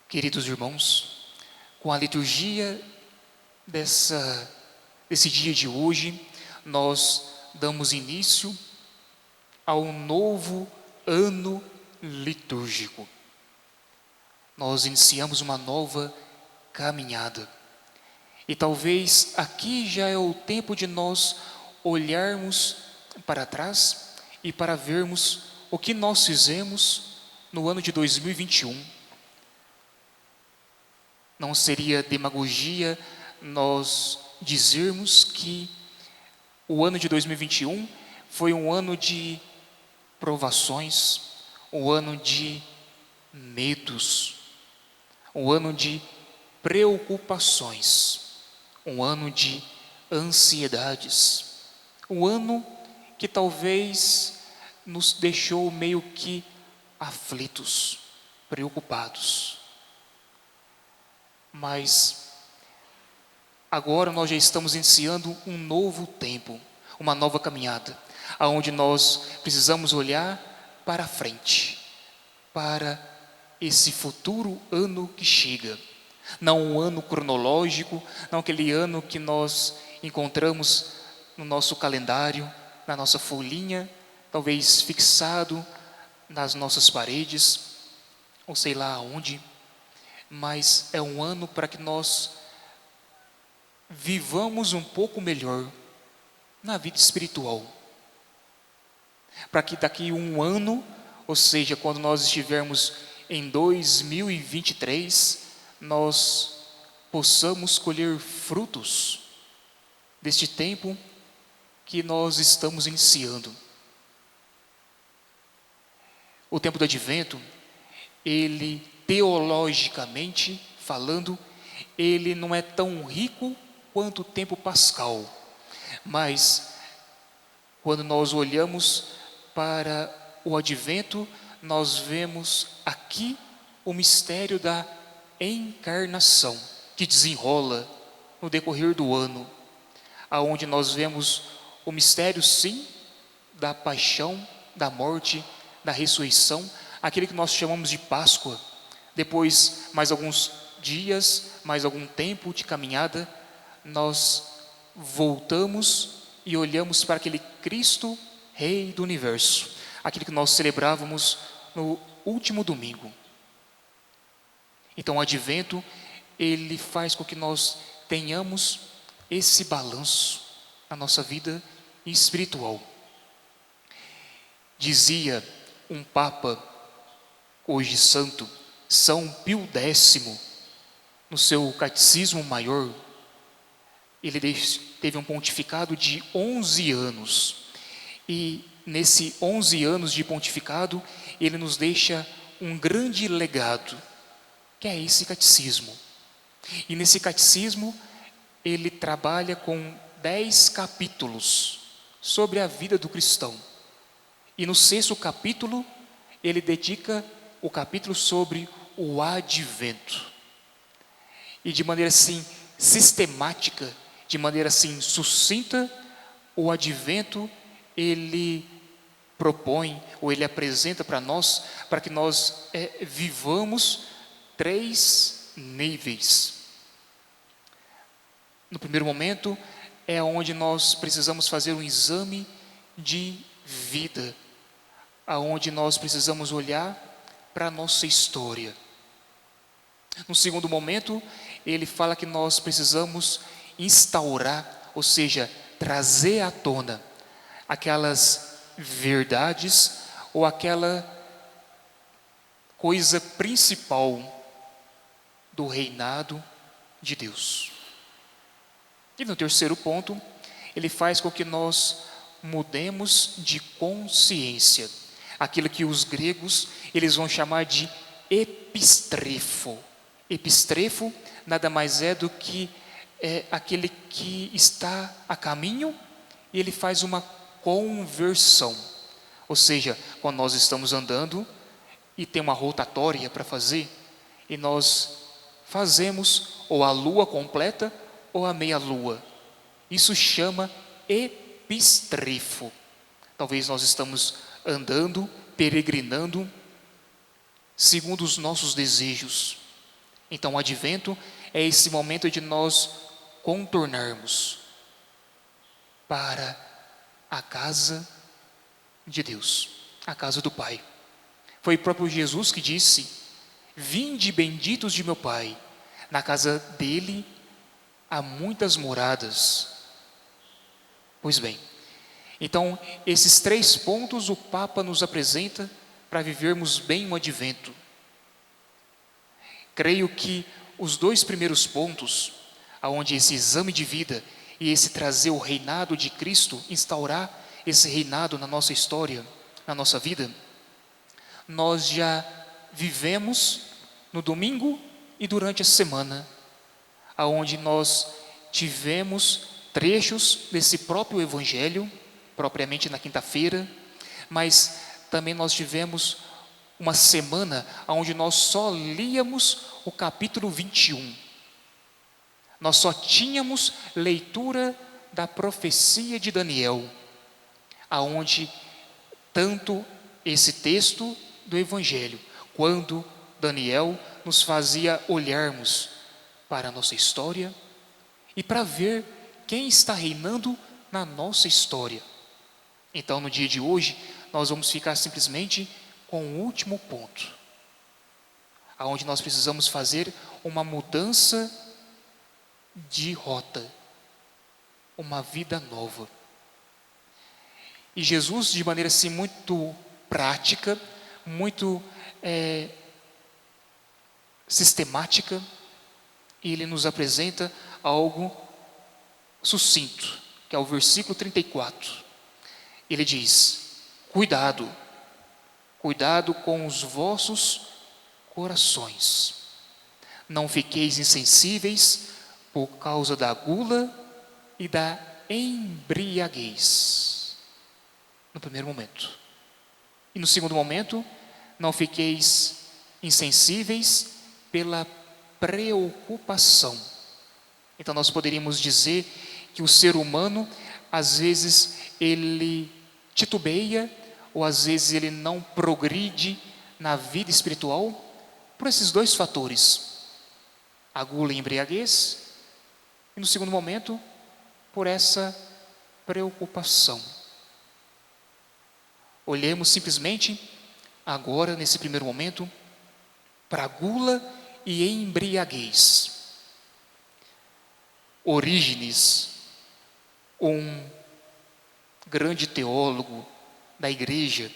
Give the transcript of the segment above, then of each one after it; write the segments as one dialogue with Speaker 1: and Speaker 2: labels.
Speaker 1: Queridos irmãos, com a liturgia desse dia de hoje, nós damos início ao novo ano litúrgico. Nós iniciamos uma nova caminhada. E talvez aqui já é o tempo de nós olharmos para trás e para vermos o que nós fizemos no ano de 2021. Não seria demagogia nós dizermos que o ano de 2021 foi um ano de provações, um ano de medos, um ano de preocupações, um ano de ansiedades, um ano que talvez nos deixou meio que aflitos, preocupados. Mas agora nós já estamos iniciando um novo tempo, uma nova caminhada, aonde nós precisamos olhar para frente, para esse futuro ano que chega. Não um ano cronológico, não aquele ano que nós encontramos no nosso calendário, na nossa folhinha, talvez fixado nas nossas paredes, ou sei lá aonde, mas é um ano para que nós vivamos um pouco melhor na vida espiritual. Para que daqui um ano, ou seja, quando nós estivermos em 2023, nós possamos colher frutos deste tempo que nós estamos iniciando. O tempo do advento, ele teologicamente falando, ele não é tão rico quanto o tempo pascal, mas quando nós olhamos para o advento, nós vemos aqui o mistério da encarnação, que desenrola no decorrer do ano, aonde nós vemos o mistério, sim, da paixão, da morte, da ressurreição, aquele que nós chamamos de Páscoa. Depois, mais alguns dias, mais algum tempo de caminhada, nós voltamos e olhamos para aquele Cristo, Rei do Universo, aquele que nós celebrávamos no último domingo. Então o advento, ele faz com que nós tenhamos esse balanço na nossa vida espiritual. Dizia um Papa, hoje santo, São Pio X, no seu Catecismo Maior, ele teve um pontificado de 11 anos. E nesse 11 anos de pontificado, ele nos deixa um grande legado, que é esse catecismo. E nesse catecismo, ele trabalha com 10 capítulos sobre a vida do cristão. E no 6º capítulo, ele dedica o capítulo sobre o advento. E de maneira assim sistemática, de maneira assim sucinta, o advento ele propõe, ou ele apresenta para nós, para que nós vivamos 3 níveis. No primeiro momento, é onde nós precisamos fazer um exame de vida, aonde nós precisamos olhar para a nossa história. No segundo momento, ele fala que nós precisamos instaurar, ou seja, trazer à tona aquelas verdades ou aquela coisa principal do reinado de Deus. E no terceiro ponto, ele faz com que nós mudemos de consciência, aquilo que os gregos eles vão chamar de epistrefo. Epistrefo nada mais é do que aquele que está a caminho e ele faz uma conversão. Ou seja, quando nós estamos andando e tem uma rotatória para fazer, e nós fazemos ou a lua completa ou a meia lua. Isso chama epistrefo. Talvez nós estamos andando, peregrinando, segundo os nossos desejos. Então o advento é esse momento de nós contornarmos para a casa de Deus, a casa do Pai. Foi o próprio Jesus que disse: vinde benditos de meu Pai, na casa dele há muitas moradas. Pois bem, então esses 3 pontos o Papa nos apresenta para vivermos bem o advento. Creio que os 2 primeiros pontos, aonde esse exame de vida e esse trazer o reinado de Cristo, instaurar esse reinado na nossa história, na nossa vida, nós já vivemos no domingo e durante a semana, aonde nós tivemos trechos desse próprio evangelho, propriamente na quinta-feira, mas também nós tivemos uma semana onde nós só líamos o capítulo 21. Nós só tínhamos leitura da profecia de Daniel, aonde tanto esse texto do evangelho, quando Daniel nos fazia olharmos para a nossa história e para ver quem está reinando na nossa história. Então, no dia de hoje, nós vamos ficar simplesmente com o último ponto, aonde nós precisamos fazer uma mudança de rota, uma vida nova. E Jesus, de maneira assim muito prática, muito sistemática, ele nos apresenta algo sucinto, que é o versículo 34. Ele diz: cuidado com os vossos corações, não fiqueis insensíveis por causa da gula e da embriaguez. No primeiro momento. E no segundo momento, não fiqueis insensíveis pela preocupação. Então nós poderíamos dizer que o ser humano, às vezes, ele titubeia, ou às vezes ele não progride na vida espiritual, por esses 2 fatores: a gula e a embriaguez, e no segundo momento, por essa preocupação. Olhemos simplesmente, agora, nesse primeiro momento, para a gula e embriaguez. Orígenes, um grande teólogo da igreja,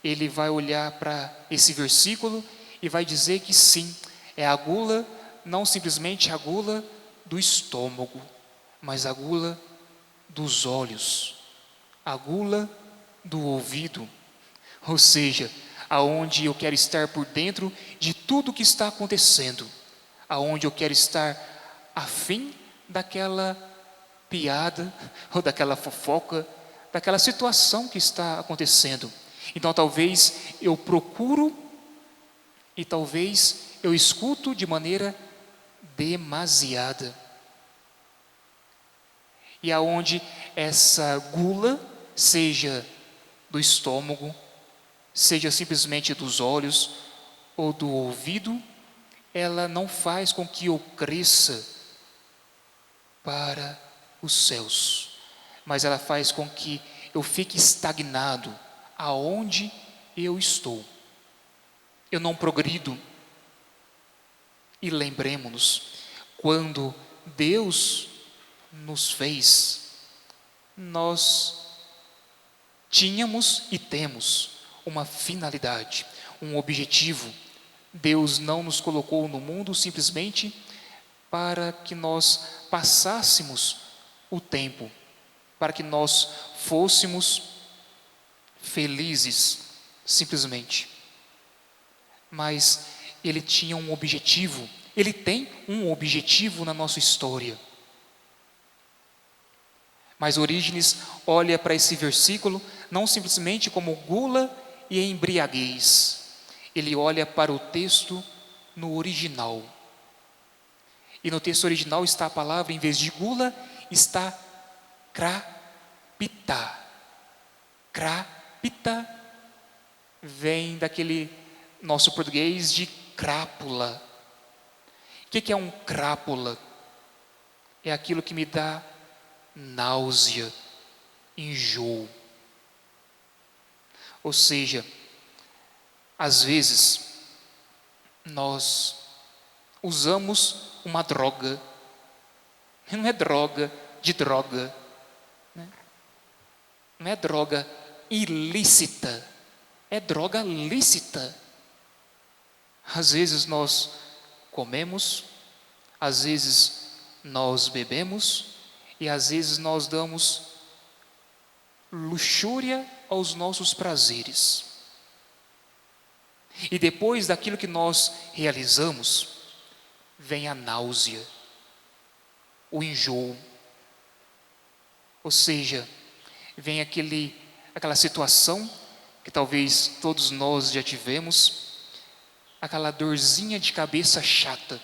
Speaker 1: ele vai olhar para esse versículo e vai dizer que sim, é a gula, não simplesmente a gula do estômago, mas a gula dos olhos, a gula do ouvido, ou seja, aonde eu quero estar por dentro de tudo que está acontecendo, aonde eu quero estar afim daquela piada, ou daquela fofoca, daquela situação que está acontecendo. Então talvez eu procuro e talvez eu escuto de maneira demasiada. E aonde essa gula, seja do estômago, seja simplesmente dos olhos ou do ouvido, ela não faz com que eu cresça para os céus, mas ela faz com que eu fique estagnado aonde eu estou. Eu não progrido. E lembremos-nos, quando Deus nos fez, nós tínhamos e temos uma finalidade, um objetivo. Deus não nos colocou no mundo simplesmente para que nós passássemos o tempo, para que nós fôssemos felizes, simplesmente. Mas Ele tinha um objetivo, Ele tem um objetivo na nossa história. Mas Orígenes olha para esse versículo não simplesmente como gula e embriaguez. Ele olha para o texto no original. E no texto original está a palavra, em vez de gula, está crapita. Crapita vem daquele nosso português de crápula. que é um crápula? É aquilo que me dá náusea, enjoo. Ou seja, às vezes nós usamos uma droga, não é droga de droga, né? Não é droga ilícita, é droga lícita. Às vezes nós comemos, às vezes nós bebemos e às vezes nós damos luxúria aos nossos prazeres. E depois daquilo que nós realizamos, vem a náusea, o enjoo. Ou seja, vem aquela situação que talvez todos nós já tivemos, aquela dorzinha de cabeça chata.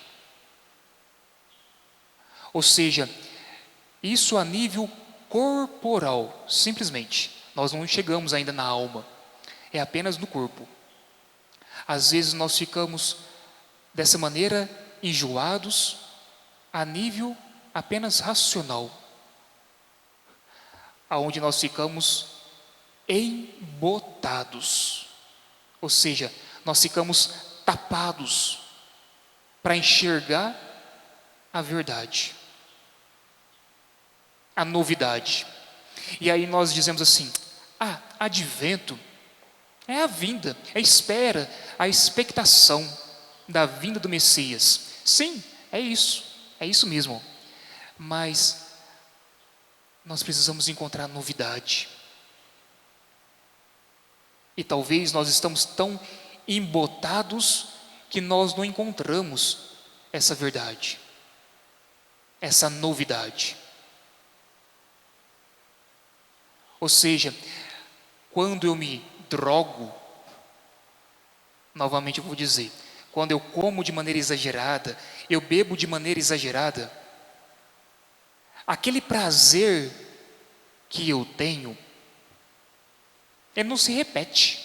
Speaker 1: Ou seja, isso a nível corporal, simplesmente. Nós não chegamos ainda na alma, é apenas no corpo. Às vezes nós ficamos dessa maneira enjoados a nível apenas racional, aonde nós ficamos embotados, ou seja, nós ficamos tapados para enxergar a verdade, a novidade. E aí nós dizemos assim: advento é a vinda, é a espera, a expectação da vinda do Messias. Sim, é isso mesmo. Mas nós precisamos encontrar novidade. E talvez nós estamos tão embotados que nós não encontramos essa verdade, essa novidade. Ou seja, quando eu me drogo, novamente eu vou dizer, quando eu como de maneira exagerada, eu bebo de maneira exagerada, aquele prazer que eu tenho, ele não se repete.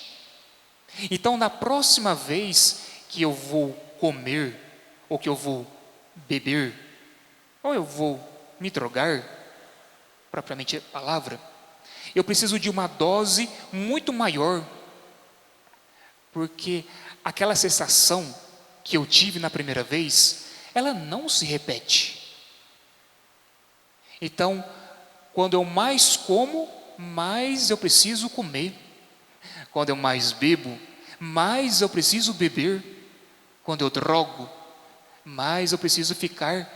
Speaker 1: Então, na próxima vez que eu vou comer, ou que eu vou beber, ou eu vou me drogar, propriamente a palavra, eu preciso de uma dose muito maior, porque aquela sensação que eu tive na primeira vez, ela não se repete. Então, quando eu mais como, mais eu preciso comer. Quando eu mais bebo, mais eu preciso beber. Quando eu drogo, mais eu preciso ficar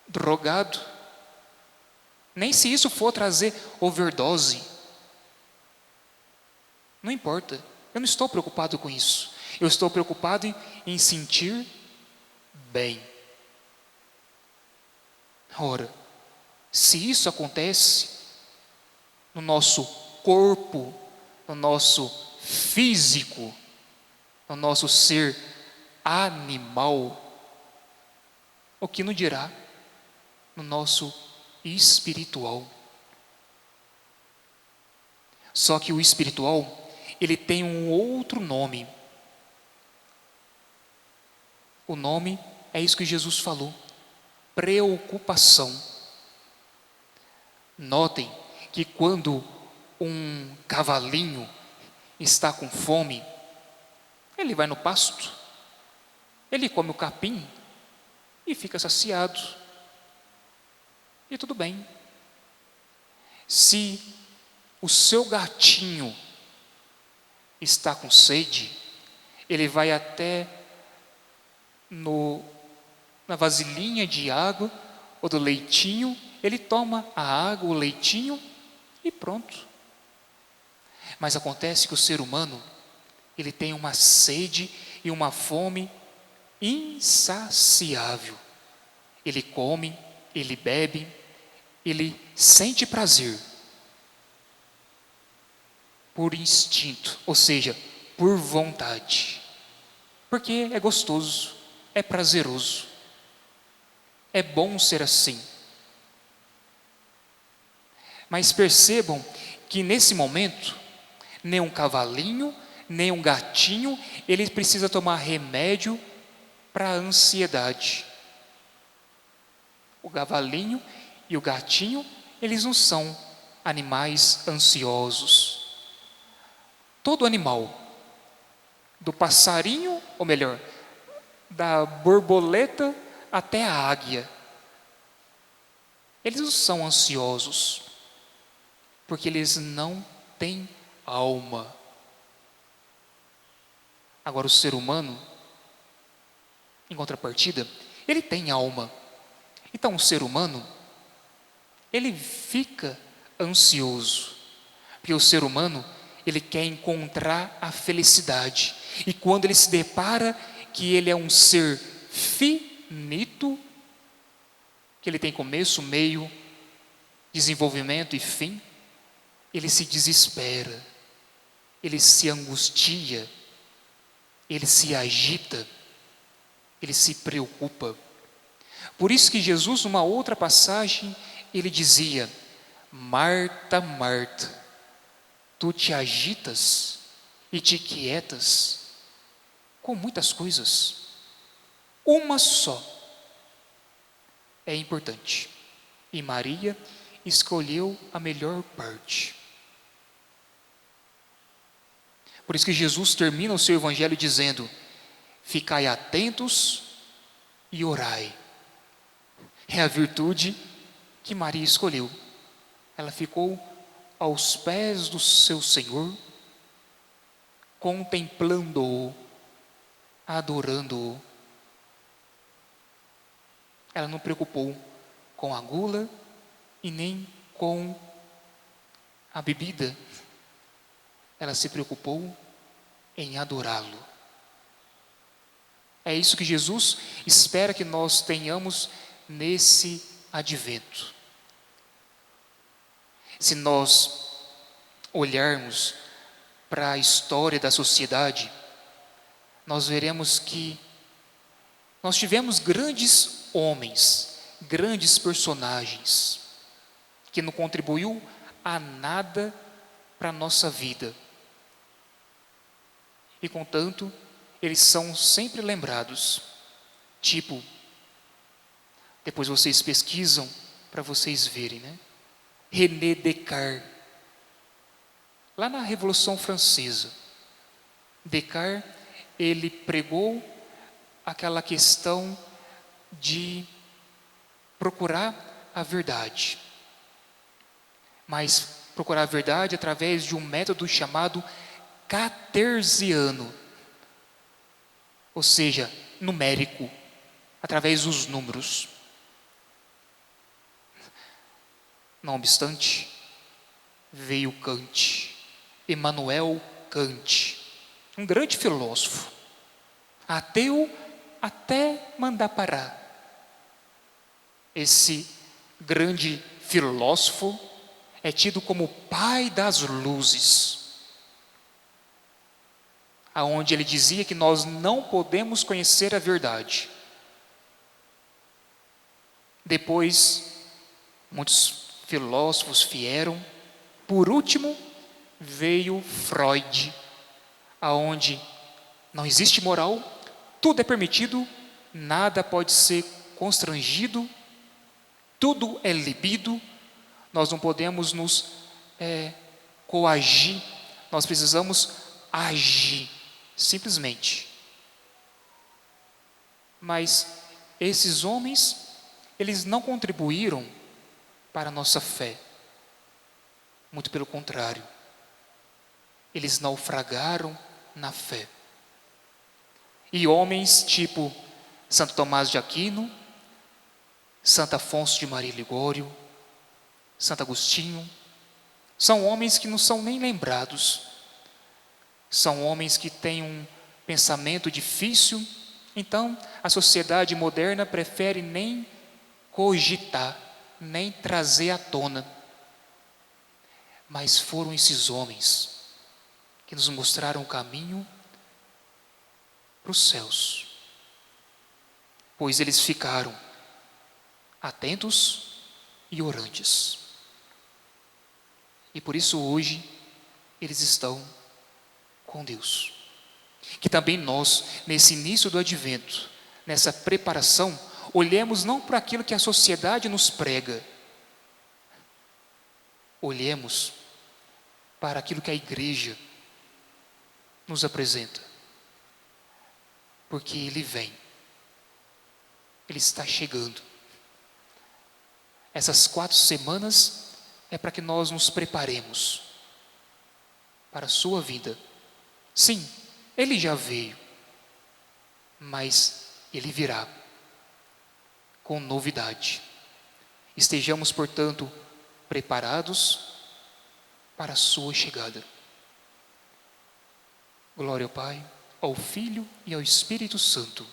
Speaker 1: drogado. Nem se isso for trazer overdose. Não importa, eu não estou preocupado com isso. Eu estou preocupado em sentir bem. Ora, se isso acontece no nosso corpo, no nosso físico, no nosso ser animal, o que não dirá no nosso espiritual? Só que o espiritual, ele tem um outro nome. O nome é isso que Jesus falou: preocupação. Notem que quando um cavalinho está com fome, ele vai no pasto, ele come o capim e fica saciado. E tudo bem. Se o seu gatinho está com sede, ele vai até na vasilhinha de água ou do leitinho, ele toma a água, o leitinho e pronto. Mas acontece que o ser humano, ele tem uma sede e uma fome insaciável. Ele come, ele bebe, ele sente prazer por instinto, ou seja, por vontade, porque é gostoso, é prazeroso, é bom ser assim. Mas percebam que nesse momento, nem um cavalinho, nem um gatinho, ele precisa tomar remédio para a ansiedade. O cavalinho e o gatinho, eles não são animais ansiosos. Todo animal, do passarinho, ou melhor, da borboleta até a águia, eles não são ansiosos, porque eles não têm alma. Agora, o ser humano, em contrapartida, ele tem alma. Então, o ser humano, ele fica ansioso, porque o ser humano, ele quer encontrar a felicidade. E quando ele se depara que ele é um ser finito, que ele tem começo, meio, desenvolvimento e fim, ele se desespera, ele se angustia, ele se agita, ele se preocupa. Por isso que Jesus, numa outra passagem, ele dizia: Marta, Marta, tu te agitas e te quietas com muitas coisas. Uma só é importante, e Maria escolheu a melhor parte. Por isso que Jesus termina o seu evangelho dizendo: ficai atentos e orai. É a virtude que Maria escolheu. Ela ficou aos pés do seu Senhor, contemplando-o, adorando-o. Ela não preocupou com a gula e nem com a bebida. Ela se preocupou em adorá-lo. É isso que Jesus espera que nós tenhamos nesse advento. Se nós olharmos para a história da sociedade, nós veremos que nós tivemos grandes homens, grandes personagens, que não contribuiu a nada para a nossa vida. E, contanto, eles são sempre lembrados. Tipo, depois vocês pesquisam para vocês verem, né? René Descartes, lá na Revolução Francesa, Descartes, ele pregou aquela questão de procurar a verdade, mas procurar a verdade através de um método chamado cartesiano, ou seja, numérico, através dos números. Não obstante, veio Kant, Immanuel Kant, um grande filósofo, ateu até mandar parar. Esse grande filósofo é tido como o pai das luzes, aonde ele dizia que nós não podemos conhecer a verdade. Depois, muitos filósofos vieram. Por último, veio Freud, aonde não existe moral, tudo é permitido, nada pode ser constrangido, tudo é libido, nós não podemos nos coagir, nós precisamos agir, simplesmente. Mas esses homens, eles não contribuíram para a nossa fé. Muito pelo contrário. Eles naufragaram na fé. E homens tipo Santo Tomás de Aquino, Santo Afonso de Maria Ligório, Santo Agostinho, são homens que não são nem lembrados. São homens que têm um pensamento difícil, então a sociedade moderna prefere nem cogitar, nem trazer à tona. Mas foram esses homens que nos mostraram o caminho para os céus, pois eles ficaram atentos e orantes. E por isso hoje eles estão com Deus. Que também nós, nesse início do advento, nessa preparação, olhemos não para aquilo que a sociedade nos prega, olhemos para aquilo que a igreja nos apresenta, porque Ele vem, Ele está chegando. Essas 4 semanas é para que nós nos preparemos para a sua vinda. Sim, Ele já veio, mas Ele virá com novidade. Estejamos, portanto, preparados para a sua chegada. Glória ao Pai, ao Filho e ao Espírito Santo,